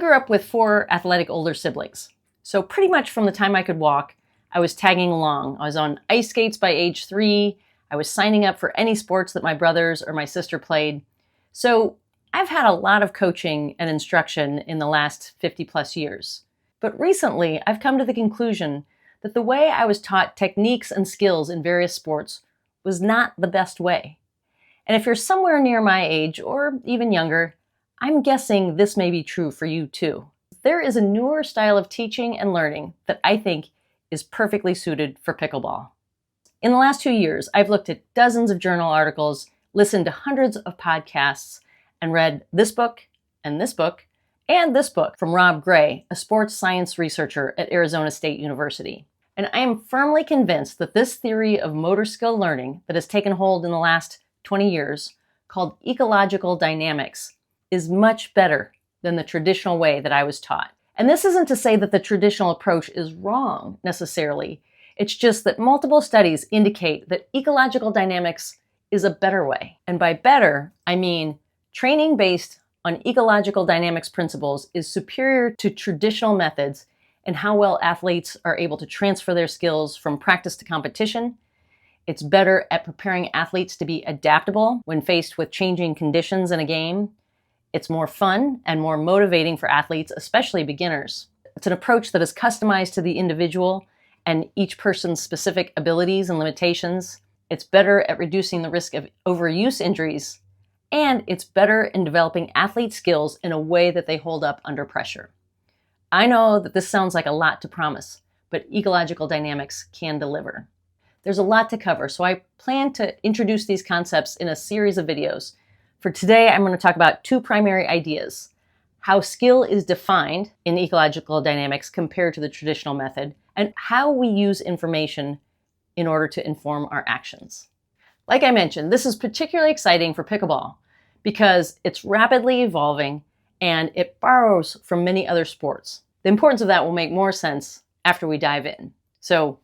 grew up with 4 athletic older siblings. So pretty much from the time I could walk, I was tagging along. I was on ice skates by age 3. I was signing up for any sports that my brothers or my sister played. So I've had a lot of coaching and instruction in the last 50 plus years. But recently, I've come to the conclusion that the way I was taught techniques and skills in various sports was not the best way. And if you're somewhere near my age or even younger, I'm guessing this may be true for you too. There is a newer style of teaching and learning that I think is perfectly suited for pickleball. In the last 2 years, I've looked at dozens of journal articles, listened to hundreds of podcasts, and read this book and this book and this book from Rob Gray, a sports science researcher at Arizona State University. And I am firmly convinced that this theory of motor skill learning that has taken hold in the last 20 years, called ecological dynamics, is much better than the traditional way that I was taught. And this isn't to say that the traditional approach is wrong necessarily. It's just that multiple studies indicate that ecological dynamics is a better way. And by better, I mean training based on ecological dynamics principles is superior to traditional methods in how well athletes are able to transfer their skills from practice to competition. It's better at preparing athletes to be adaptable when faced with changing conditions in a game. It's more fun and more motivating for athletes, especially beginners. It's an approach that is customized to the individual and each person's specific abilities and limitations. It's better at reducing the risk of overuse injuries, and it's better in developing athlete skills in a way that they hold up under pressure. I know that this sounds like a lot to promise, but ecological dynamics can deliver. There's a lot to cover, so I plan to introduce these concepts in a series of videos. For today, I'm going to talk about 2 primary ideas: how skill is defined in ecological dynamics compared to the traditional method, and how we use information in order to inform our actions. Like I mentioned, this is particularly exciting for pickleball because it's rapidly evolving and it borrows from many other sports. The importance of that will make more sense after we dive in. So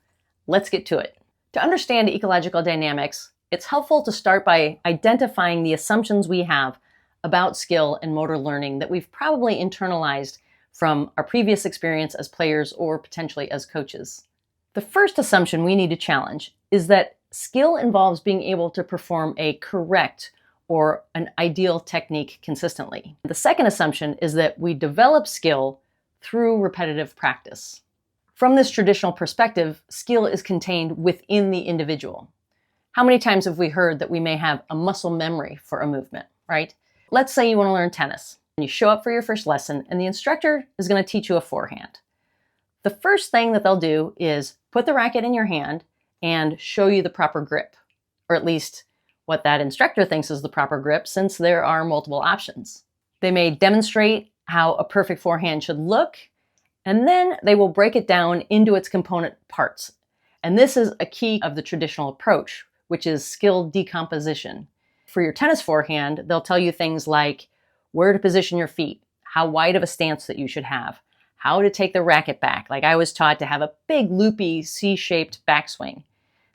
let's get to it. To understand ecological dynamics, it's helpful to start by identifying the assumptions we have about skill and motor learning that we've probably internalized from our previous experience as players or potentially as coaches. The first assumption we need to challenge is that skill involves being able to perform a correct or an ideal technique consistently. The second assumption is that we develop skill through repetitive practice. From this traditional perspective, skill is contained within the individual. How many times have we heard that we may have a muscle memory for a movement, right? Let's say you want to learn tennis and you show up for your first lesson and the instructor is going to teach you a forehand. The first thing that they'll do is put the racket in your hand and show you the proper grip, or at least what that instructor thinks is the proper grip, since there are multiple options. They may demonstrate how a perfect forehand should look, and then they will break it down into its component parts. And this is a key of the traditional approach, which is skill decomposition. For your tennis forehand, they'll tell you things like where to position your feet, how wide of a stance that you should have, how to take the racket back. Like I was taught to have a big loopy C-shaped backswing.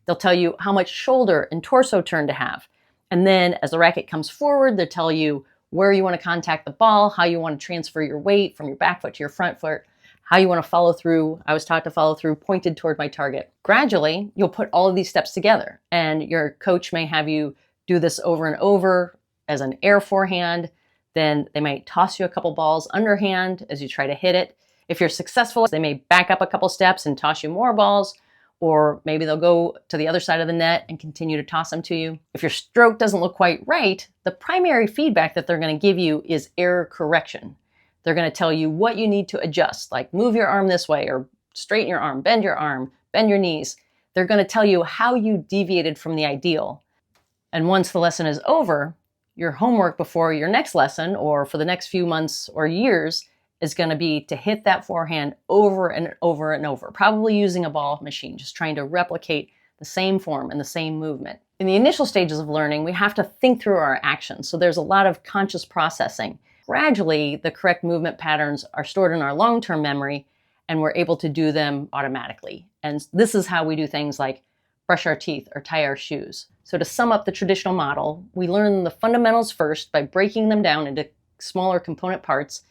They'll tell you how much shoulder and torso turn to have. And then as the racket comes forward, they'll tell you where you want to contact the ball, how you want to transfer your weight from your back foot to your front foot, how you want to follow through. I was taught to follow through pointed toward my target. Gradually, you'll put all of these steps together, and your coach may have you do this over and over as an air forehand. Then they might toss you a couple balls underhand as you try to hit it. If you're successful, they may back up a couple steps and toss you more balls, or maybe they'll go to the other side of the net and continue to toss them to you. If your stroke doesn't look quite right, the primary feedback that they're going to give you is error correction. They're going to tell you what you need to adjust, like move your arm this way, or straighten your arm, bend your knees. They're going to tell you how you deviated from the ideal. And once the lesson is over, your homework before your next lesson, or for the next few months or years, is going to be to hit that forehand over and over and over, probably using a ball machine, just trying to replicate the same form and the same movement. In the initial stages of learning, we have to think through our actions, so there's a lot of conscious processing. Gradually, the correct movement patterns are stored in our long-term memory, and we're able to do them automatically. And this is how we do things like brush our teeth or tie our shoes. So to sum up the traditional model, we learn the fundamentals first by breaking them down into smaller component parts,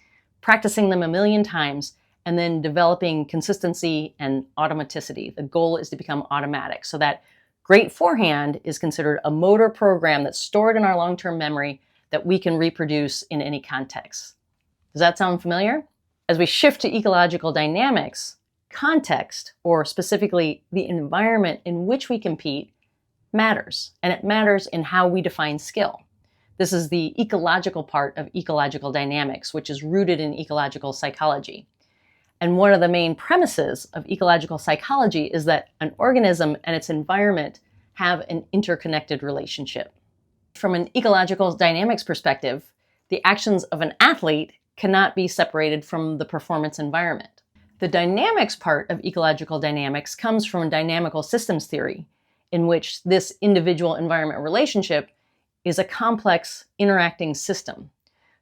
practicing them a million times, and then developing consistency and automaticity. The goal is to become automatic. So that great forehand is considered a motor program that's stored in our long-term memory that we can reproduce in any context. Does that sound familiar? As we shift to ecological dynamics, context, or specifically the environment in which we compete, matters. And it matters in how we define skill. This is the ecological part of ecological dynamics, which is rooted in ecological psychology. And one of the main premises of ecological psychology is that an organism and its environment have an interconnected relationship. From an ecological dynamics perspective, the actions of an athlete cannot be separated from the performance environment. The dynamics part of ecological dynamics comes from dynamical systems theory, in which this individual environment relationship is a complex interacting system,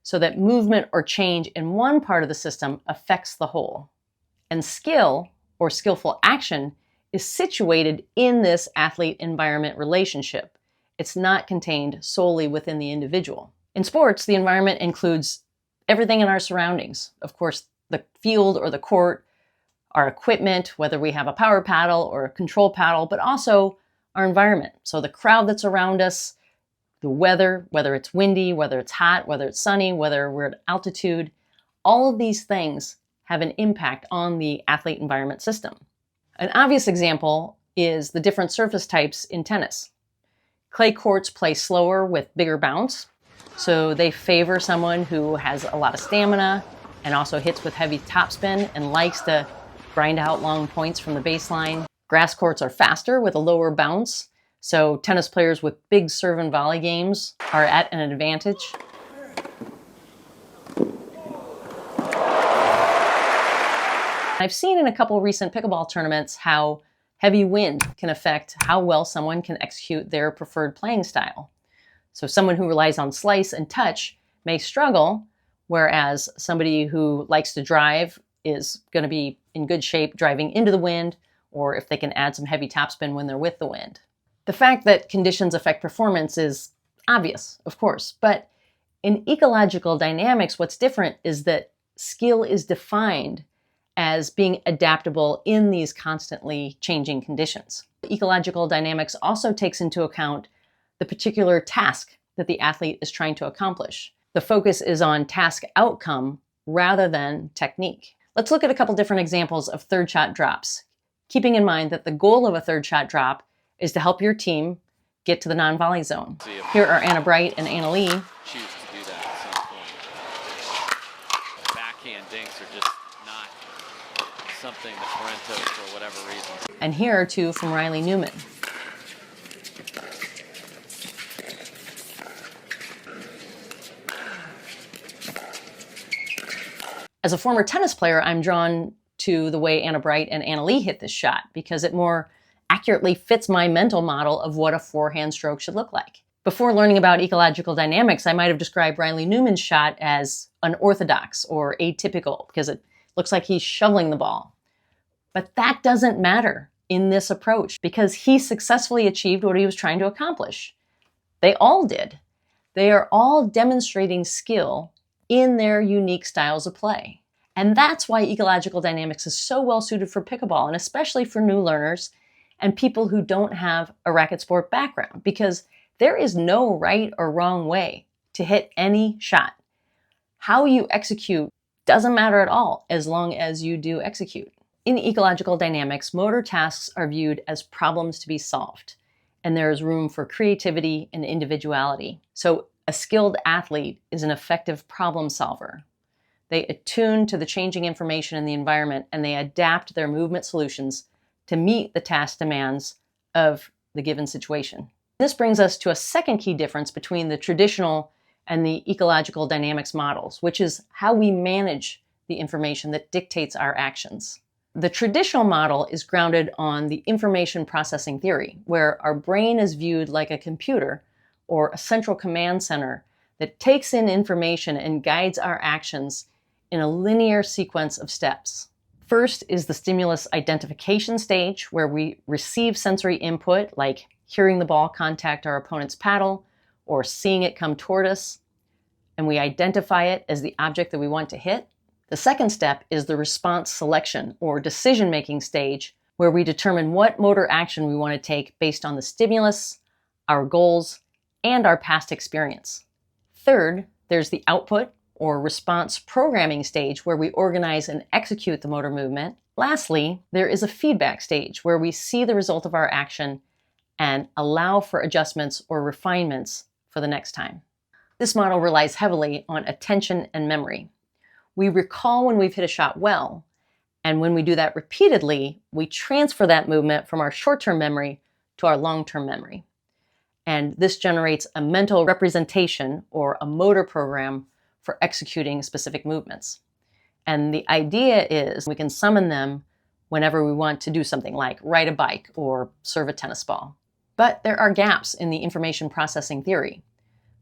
so that movement or change in one part of the system affects the whole. And skill, or skillful action, is situated in this athlete-environment relationship. It's not contained solely within the individual. In sports, the environment includes everything in our surroundings. Of course, the field or the court, our equipment, whether we have a power paddle or a control paddle, but also our environment. So the crowd that's around us, the weather, whether it's windy, whether it's hot, whether it's sunny, whether we're at altitude, all of these things have an impact on the athlete environment system. An obvious example is the different surface types in tennis. Clay courts play slower with bigger bounce, so they favor someone who has a lot of stamina and also hits with heavy topspin and likes to grind out long points from the baseline. Grass courts are faster with a lower bounce, so tennis players with big serve and volley games are at an advantage. I've seen in a couple recent pickleball tournaments how heavy wind can affect how well someone can execute their preferred playing style. So someone who relies on slice and touch may struggle, whereas somebody who likes to drive is going to be in good shape driving into the wind, or if they can add some heavy topspin when they're with the wind. The fact that conditions affect performance is obvious, of course, but in ecological dynamics, what's different is that skill is defined as being adaptable in these constantly changing conditions. Ecological dynamics also takes into account the particular task that the athlete is trying to accomplish. The focus is on task outcome rather than technique. Let's look at a couple different examples of third shot drops, keeping in mind that the goal of a third shot drop is to help your team get to the non-volley zone. Here are Anna Bright and Anna Lee. Choose to do that at some point. Backhand dinks are just not something that Parentos, for whatever reason. And here are two from Riley Newman. As a former tennis player, I'm drawn to the way Anna Bright and Anna Lee hit this shot because it more accurately fits my mental model of what a forehand stroke should look like. Before learning about ecological dynamics, I might have described Riley Newman's shot as unorthodox or atypical because it looks like he's shoveling the ball. But that doesn't matter in this approach because he successfully achieved what he was trying to accomplish. They all did. They are all demonstrating skill in their unique styles of play. And that's why ecological dynamics is so well suited for pickleball, and especially for new learners and people who don't have a racket sport background, because there is no right or wrong way to hit any shot. How you execute doesn't matter at all as long as you do execute. In ecological dynamics, motor tasks are viewed as problems to be solved, and there is room for creativity and individuality. So a skilled athlete is an effective problem solver. They attune to the changing information in the environment and they adapt their movement solutions to meet the task demands of the given situation. This brings us to a second key difference between the traditional and the ecological dynamics models, which is how we manage the information that dictates our actions. The traditional model is grounded on the information processing theory, where our brain is viewed like a computer or a central command center that takes in information and guides our actions in a linear sequence of steps. First is the stimulus identification stage, where we receive sensory input like hearing the ball contact our opponent's paddle or seeing it come toward us, and we identify it as the object that we want to hit. The second step is the response selection or decision-making stage, where we determine what motor action we want to take based on the stimulus, our goals, and our past experience. Third, there's the output or response programming stage, where we organize and execute the motor movement. Lastly, there is a feedback stage where we see the result of our action and allow for adjustments or refinements for the next time. This model relies heavily on attention and memory. We recall when we've hit a shot well, and when we do that repeatedly, we transfer that movement from our short-term memory to our long-term memory. And this generates a mental representation or a motor program for executing specific movements. And the idea is we can summon them whenever we want to do something like ride a bike or serve a tennis ball. But there are gaps in the information processing theory.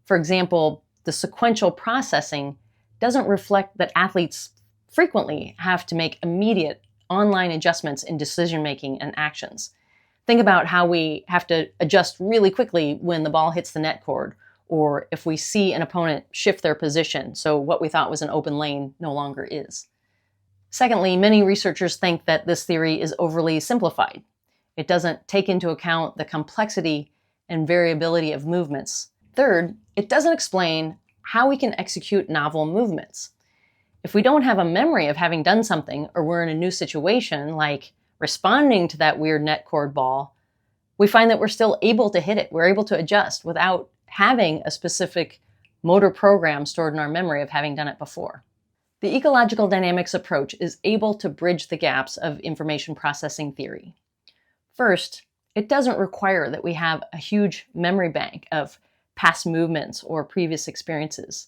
For example, the sequential processing doesn't reflect that athletes frequently have to make immediate online adjustments in decision-making and actions. Think about how we have to adjust really quickly when the ball hits the net cord, or if we see an opponent shift their position, so what we thought was an open lane no longer is. Secondly, many researchers think that this theory is overly simplified. It doesn't take into account the complexity and variability of movements. Third, it doesn't explain how we can execute novel movements. If we don't have a memory of having done something, or we're in a new situation, like responding to that weird net cord ball, we find that we're still able to hit it. We're able to adjust without having a specific motor program stored in our memory of having done it before. The ecological dynamics approach is able to bridge the gaps of information processing theory. First, it doesn't require that we have a huge memory bank of past movements or previous experiences.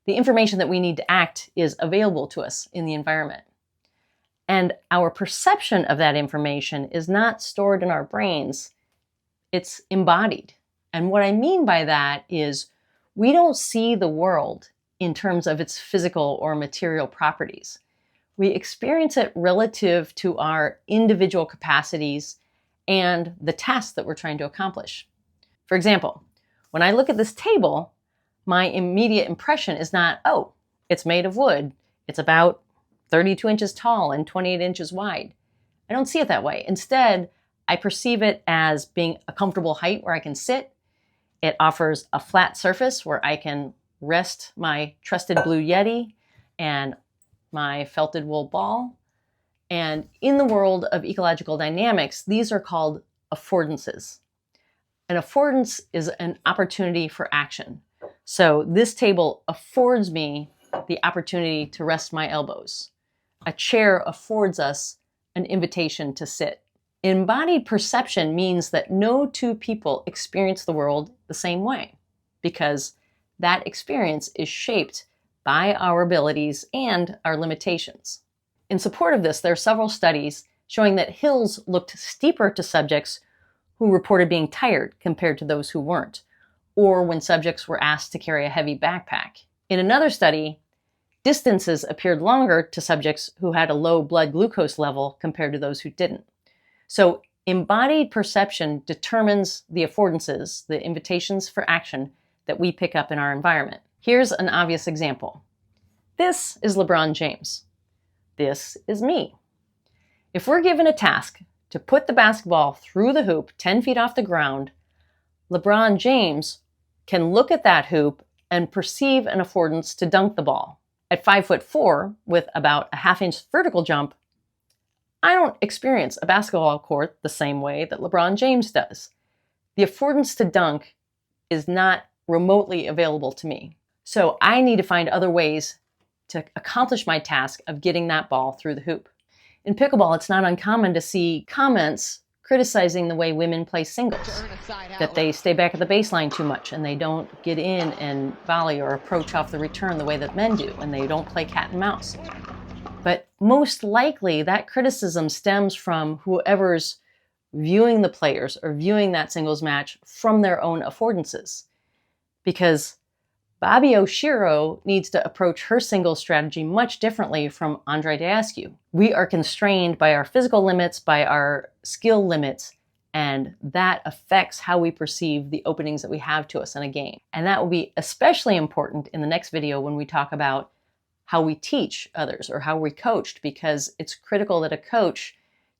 The information that we need to act is available to us in the environment. And our perception of that information is not stored in our brains, it's embodied. And what I mean by that is we don't see the world in terms of its physical or material properties. We experience it relative to our individual capacities and the tasks that we're trying to accomplish. For example, when I look at this table, my immediate impression is not, oh, it's made of wood. It's about 32 inches tall and 28 inches wide. I don't see it that way. Instead, I perceive it as being a comfortable height where I can sit. It offers a flat surface where I can rest my trusted Blue Yeti and my felted wool ball. And in the world of ecological dynamics, these are called affordances. An affordance is an opportunity for action. So this table affords me the opportunity to rest my elbows. A chair affords us an invitation to sit. Embodied perception means that no two people experience the world the same way, because that experience is shaped by our abilities and our limitations. In support of this, there are several studies showing that hills looked steeper to subjects who reported being tired compared to those who weren't, or when subjects were asked to carry a heavy backpack. In another study, distances appeared longer to subjects who had a low blood glucose level compared to those who didn't. So embodied perception determines the affordances, the invitations for action that we pick up in our environment. Here's an obvious example. This is LeBron James. This is me. If we're given a task to put the basketball through the hoop 10 feet off the ground, LeBron James can look at that hoop and perceive an affordance to dunk the ball. At 5'4", with about a half-inch vertical jump, I don't experience a basketball court the same way that LeBron James does. The affordance to dunk is not remotely available to me. So I need to find other ways to accomplish my task of getting that ball through the hoop. In pickleball, it's not uncommon to see comments criticizing the way women play singles, that they stay back at the baseline too much and they don't get in and volley or approach off the return the way that men do, and they don't play cat and mouse. But most likely that criticism stems from whoever's viewing the players or viewing that singles match from their own affordances. Because Bobby Oshiro needs to approach her singles strategy much differently from Andre Diascu. We are constrained by our physical limits, by our skill limits, and that affects how we perceive the openings that we have to us in a game. And that will be especially important in the next video when we talk about how we teach others or how we coached, because it's critical that a coach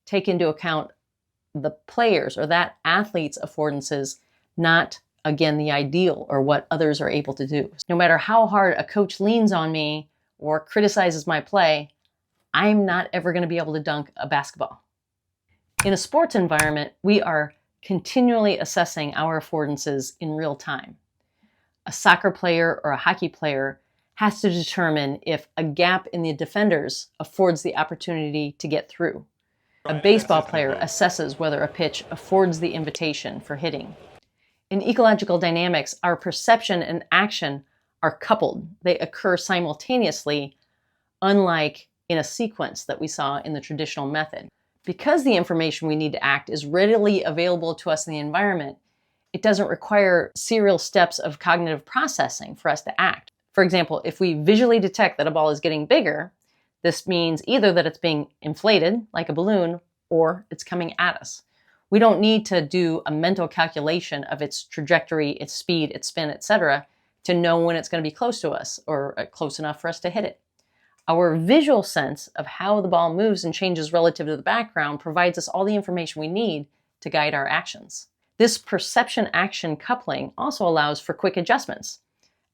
take into account the players or that athlete's affordances, not, again, the ideal or what others are able to do. No matter how hard a coach leans on me or criticizes my play, I'm not ever going to be able to dunk a basketball. In a sports environment, we are continually assessing our affordances in real time. A soccer player or a hockey player has to determine if a gap in the defenders affords the opportunity to get through. A baseball player assesses whether a pitch affords the invitation for hitting. In ecological dynamics, our perception and action are coupled. They occur simultaneously, unlike in a sequence that we saw in the traditional method. Because the information we need to act is readily available to us in the environment, it doesn't require serial steps of cognitive processing for us to act. For example, if we visually detect that a ball is getting bigger, this means either that it's being inflated like a balloon or it's coming at us. We don't need to do a mental calculation of its trajectory, its speed, its spin, etc., to know when it's going to be close to us or close enough for us to hit it. Our visual sense of how the ball moves and changes relative to the background provides us all the information we need to guide our actions. This perception-action coupling also allows for quick adjustments.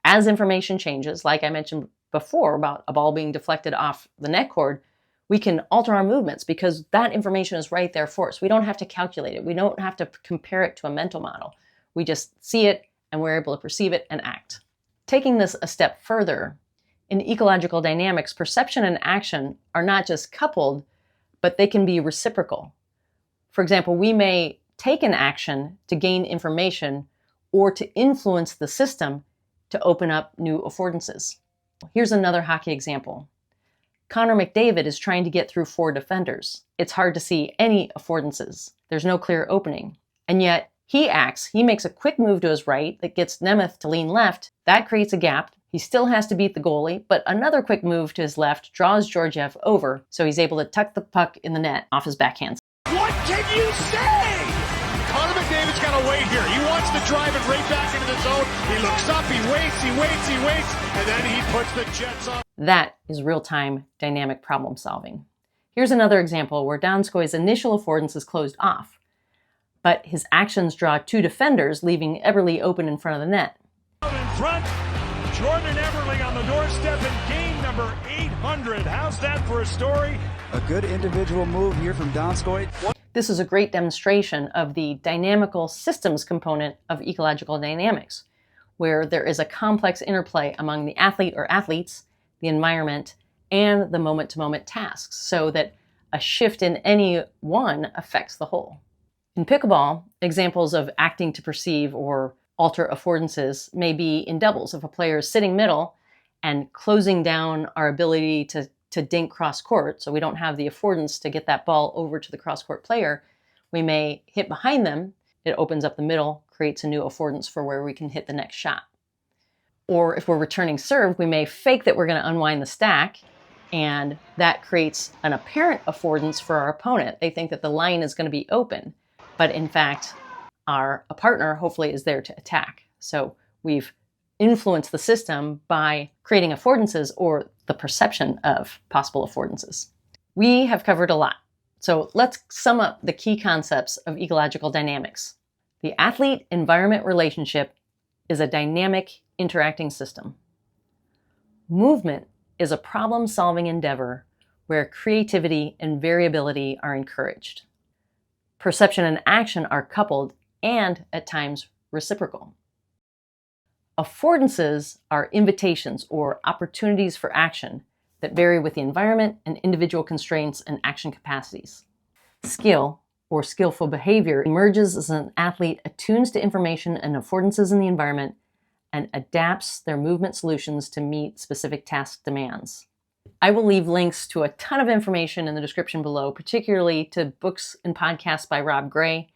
As information changes, like I mentioned before about a ball being deflected off the net cord, we can alter our movements because that information is right there for us. We don't have to calculate it. We don't have to compare it to a mental model. We just see it and we're able to perceive it and act. Taking this a step further, in ecological dynamics, perception and action are not just coupled, but they can be reciprocal. For example, we may take an action to gain information or to influence the system to open up new affordances. Here's another hockey example. Connor McDavid is trying to get through 4 defenders. It's hard to see any affordances. There's no clear opening. And yet he acts, he makes a quick move to his right that gets Nemeth to lean left. That creates a gap. He still has to beat the goalie, but another quick move to his left draws Georgiev over, so he's able to tuck the puck in the net off his backhand. What can you say? Connor McDavid's got to wait here. He wants to drive it right back into the zone. He looks up, he waits, and then he puts the Jets on. That is real-time dynamic problem solving. Here's another example where Donskoy's initial affordance is closed off, but his actions draw 2 defenders, leaving Eberle open in front of the net. Out in front, Jordan Eberle on the doorstep in game number 800. How's that for a story? A good individual move here from Donskoy. This is a great demonstration of the dynamical systems component of ecological dynamics, where there is a complex interplay among the athlete or athletes, the environment, and the moment-to-moment tasks, so that a shift in any one affects the whole. In pickleball, examples of acting to perceive or alter affordances may be in doubles. If a player is sitting middle and closing down our ability to dink cross-court, so we don't have the affordance to get that ball over to the cross-court player, we may hit behind them. It opens up the middle, creates a new affordance for where we can hit the next shot. Or if we're returning serve, we may fake that we're going to unwind the stack, and that creates an apparent affordance for our opponent. They think that the line is going to be open, but in fact, our partner hopefully is there to attack. So we've influenced the system by creating affordances or the perception of possible affordances. We have covered a lot. So let's sum up the key concepts of ecological dynamics. The athlete-environment relationship is a dynamic interacting system. Movement is a problem-solving endeavor where creativity and variability are encouraged. Perception and action are coupled and, at times, reciprocal. Affordances are invitations or opportunities for action that vary with the environment and individual constraints and action capacities. Skill, or skillful behavior, emerges as an athlete attunes to information and affordances in the environment and adapts their movement solutions to meet specific task demands. I will leave links to a ton of information in the description below, particularly to books and podcasts by Rob Gray.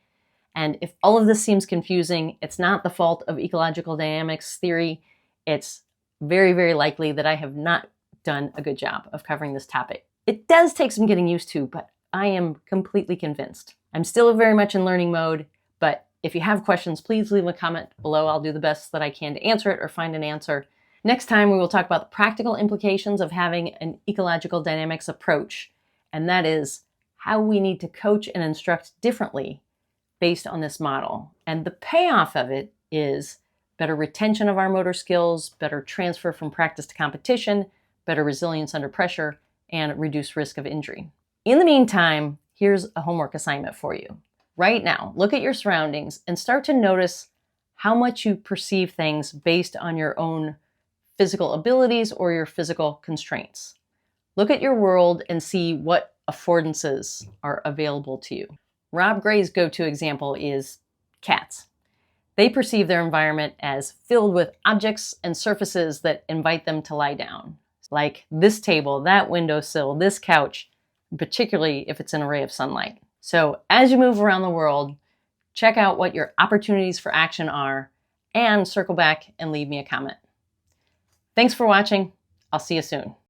And if all of this seems confusing, it's not the fault of ecological dynamics theory. It's very, very likely that I have not done a good job of covering this topic. It does take some getting used to, but I am completely convinced. I'm still very much in learning mode, but if you have questions, please leave a comment below. I'll do the best that I can to answer it or find an answer. Next time, we will talk about the practical implications of having an ecological dynamics approach, and that is how we need to coach and instruct differently based on this model. And the payoff of it is better retention of our motor skills, better transfer from practice to competition, better resilience under pressure, and reduced risk of injury. In the meantime, here's a homework assignment for you. Right now, look at your surroundings and start to notice how much you perceive things based on your own physical abilities or your physical constraints. Look at your world and see what affordances are available to you. Rob Gray's go-to example is cats. They perceive their environment as filled with objects and surfaces that invite them to lie down, like this table, that windowsill, this couch, particularly if it's an array of sunlight. So as you move around the world, check out what your opportunities for action are and circle back and leave me a comment. Thanks for watching. I'll see you soon.